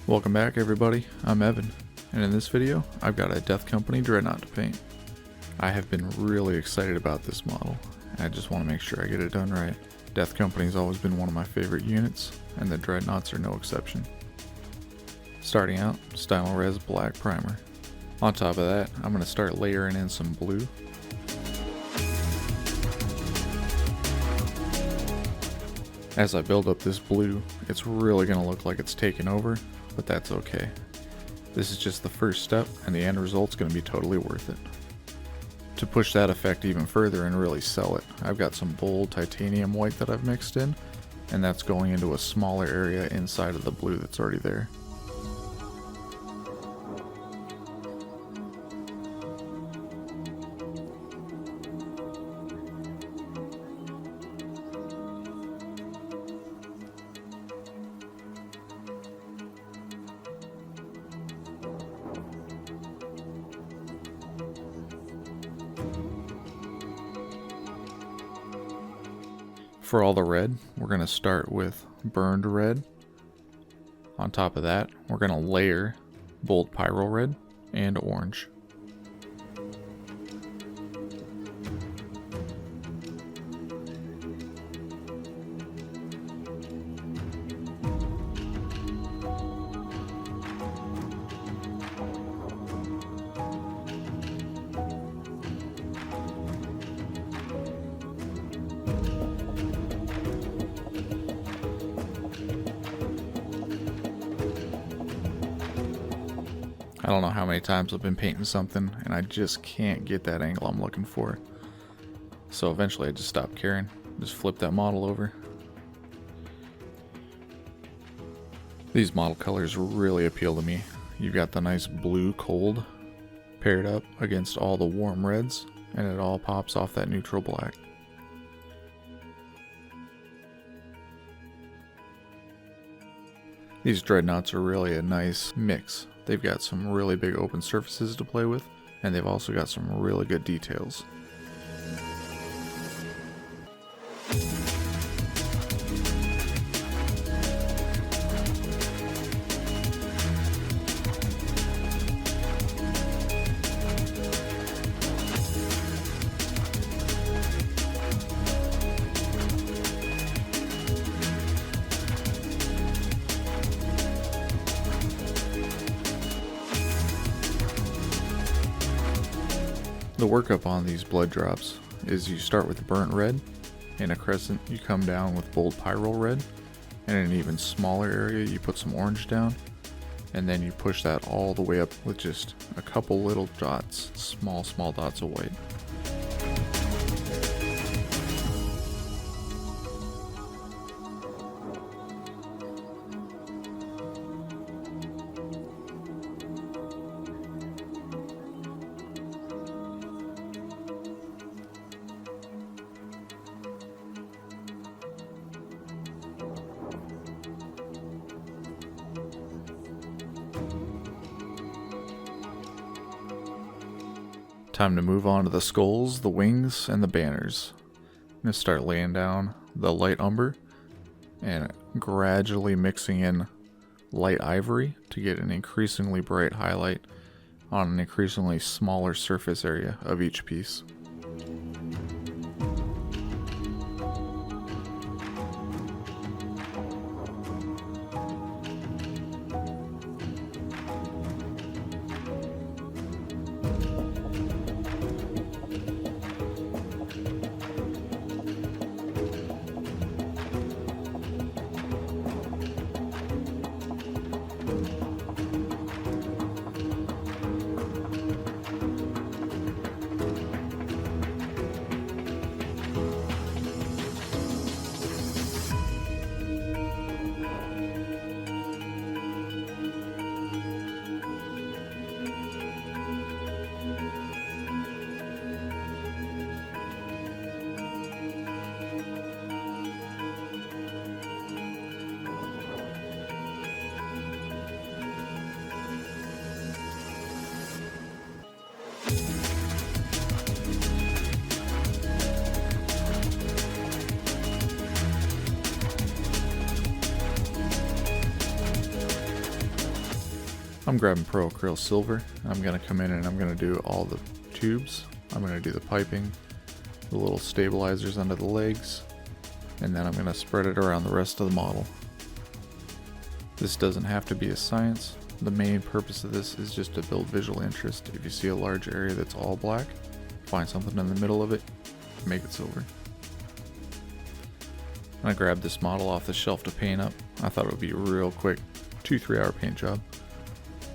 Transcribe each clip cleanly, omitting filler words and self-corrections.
Welcome back everybody, I'm Evan, and in this video I've got a Death Company Dreadnought to paint. I have been really excited about this model, and I just want to make sure I get it done right. Death Company's always been one of my favorite units, and the Dreadnoughts are no exception. Starting out, Style Res Black Primer. On top of that, I'm going to start layering in some blue. As I build up this blue, it's really going to look like it's taken over, but that's okay. This is just the first step, and the end result's going to be totally worth it. To push that effect even further and really sell it, I've got some bold titanium white that I've mixed in, and that's going into a smaller area inside of the blue that's already there. For all the red, we're going to start with burned red. On top of that, we're going to layer bold pyro red and orange. I don't know how many times I've been painting something and I just can't get that angle I'm looking for. So eventually I just stopped caring. Just flip that model over. These model colors really appeal to me. You've got the nice blue cold paired up against all the warm reds, and it all pops off that neutral black. These Dreadnoughts are really a nice mix. They've got some really big open surfaces to play with, and they've also got some really good details. The workup on these blood drops is you start with burnt red. In a crescent you come down with bold pyro red, and in an even smaller area you put some orange down, and then you push that all the way up with just a couple little dots, small dots of white. Time to move on to the skulls, the wings, and the banners. I'm going to start laying down the light umber and gradually mixing in light ivory to get an increasingly bright highlight on an increasingly smaller surface area of each piece. I'm grabbing Pro Acryl Silver. I'm going to come in and I'm going to do all the tubes. I'm going to do the piping, the little stabilizers under the legs, and then I'm going to spread it around the rest of the model. This doesn't have to be a science. The main purpose of this is just to build visual interest. If you see a large area that's all black, find something in the middle of it, make it silver. I grabbed this model off the shelf to paint up. I thought it would be a real quick 2-3 hour paint job.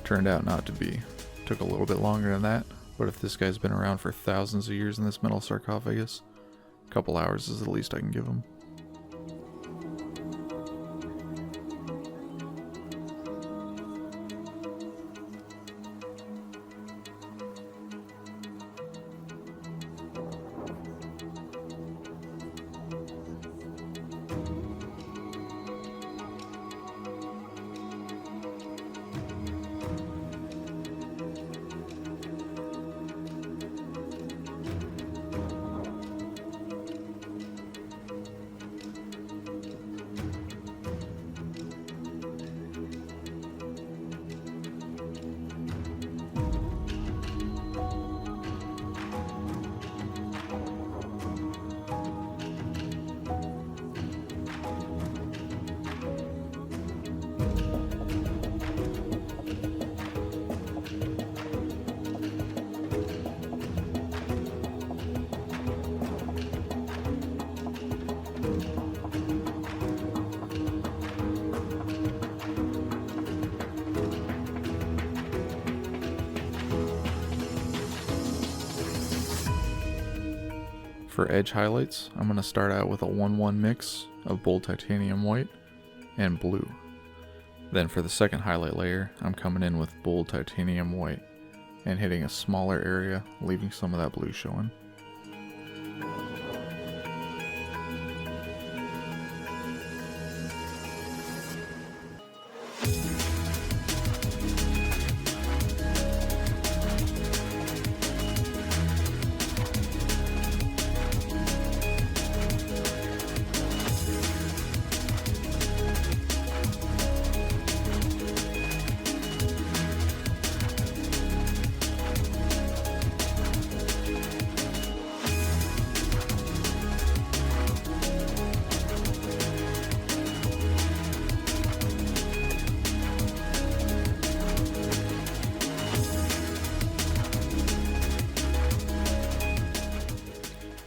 Turned out not to be. Took a little bit longer than that, but if this guy's been around for thousands of years in this metal sarcophagus, a couple hours is the least I can give him. For edge highlights, I'm going to start out with a 1-1 mix of bold titanium white and blue. Then for the second highlight layer, I'm coming in with bold titanium white and hitting a smaller area, leaving some of that blue showing.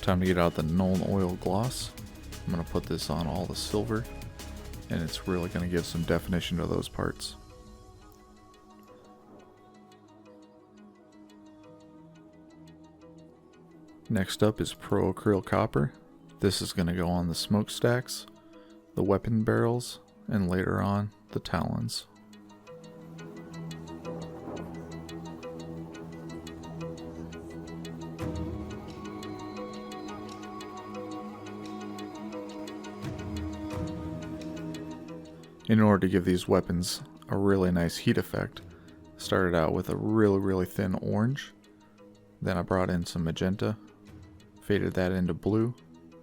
Time to get out the Nuln Oil Gloss. I'm going to put this on all the silver, and it's really going to give some definition to those parts. Next up is Pro Acryl Copper. This is going to go on the smokestacks, the weapon barrels, and later on the talons. In order to give these weapons a really nice heat effect, I started out with a really thin orange, then I brought in some magenta, faded that into blue,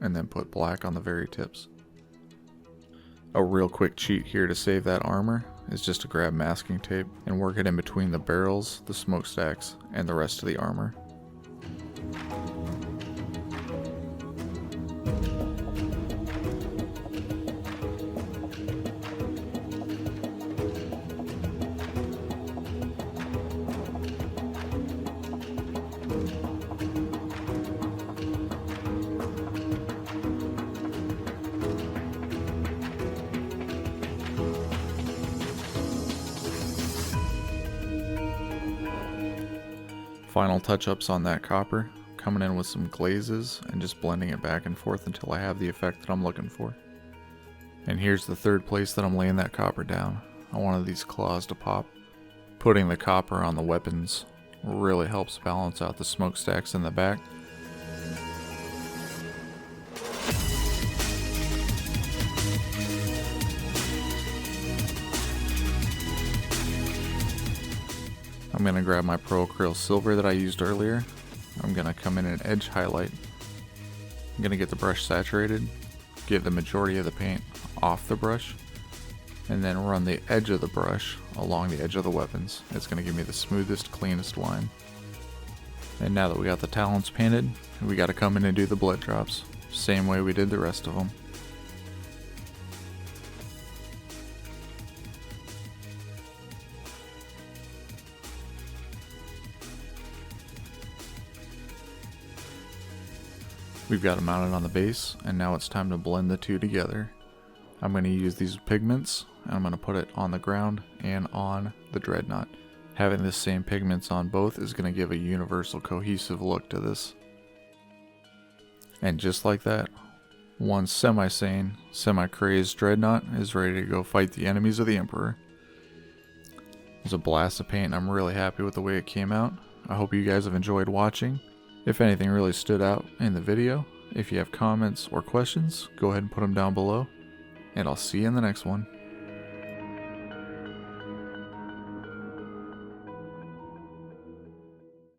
and then put black on the very tips. A real quick cheat here to save that armor is just to grab masking tape and work it in between the barrels, the smokestacks, and the rest of the armor. Final touch-ups on that copper, coming in with some glazes and just blending it back and forth until I have the effect that I'm looking for. And here's the third place that I'm laying that copper down. I wanted these claws to pop. Putting the copper on the weapons really helps balance out the smokestacks in the back. I'm going to grab my Pro Acryl Silver that I used earlier. I'm going to come in and edge highlight. I'm going to get the brush saturated, get the majority of the paint off the brush, and then run the edge of the brush along the edge of the weapons. It's going to give me the smoothest, cleanest line. And now that we got the talons painted, we got to come in and do the blood drops, same way we did the rest of them. We've got it mounted on the base, and now it's time to blend the two together. I'm going to use these pigments, and I'm going to put it on the ground and on the Dreadnought. Having the same pigments on both is going to give a universal cohesive look to this. And just like that, one semi-sane, semi-crazed Dreadnought is ready to go fight the enemies of the Emperor. It was a blast of paint, and I'm really happy with the way it came out. I hope you guys have enjoyed watching. If anything really stood out in the video, if you have comments or questions, go ahead and put them down below, and I'll see you in the next one.